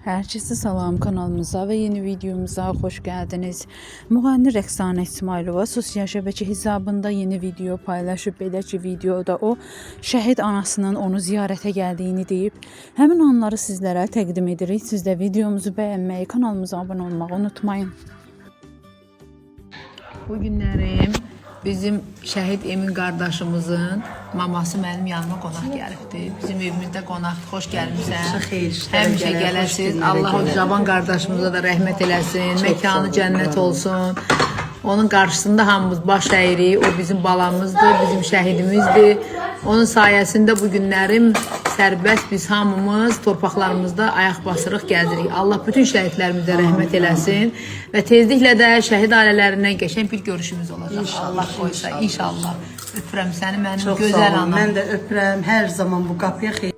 Herkese salam, kanalımıza ve yeni videomuza hoş geldiniz. Müğənni Rəqsanə İsmailova sosial şəbəkə hesabında yeni video paylaşıb. Belə ki, videoda o şəhid anasının onu ziyarətə gəldiyini deyib. Həmin anları sizlərə təqdim edirik. Siz də videomuzu bəyənməyi, kanalımıza abunə olmağı unutmayın. Bu günlərim bizim şəhid Emin qardaşımızın maması mənim yanıma qonaq gəlibdi. Bizim evimizdə qonaqdır. Xoş gəlmisən. Həmişə gələsiniz. Allah o cavan qardaşımıza da rəhmət eləsin. Məkanı cənnət olsun. Onun qarşısında hamımız baş əyirik. O bizim balamızdır, bizim şəhidimizdir. Onun sayəsində bu günlərim sərbəst biz hamımız torpaqlarımızda ayaq basırıq, gəzirik. Allah bütün şəhidlərimizə rəhmət eləsin və tezliklə də şəhid ailələrindən qəşəng bir görüşümüz olacaq. İnşallah. Allah qoysa, inşallah. Öpürəm səni, mənim Çox gözəl anam. Mən də öpürəm. Hər zaman bu qapıya xeyir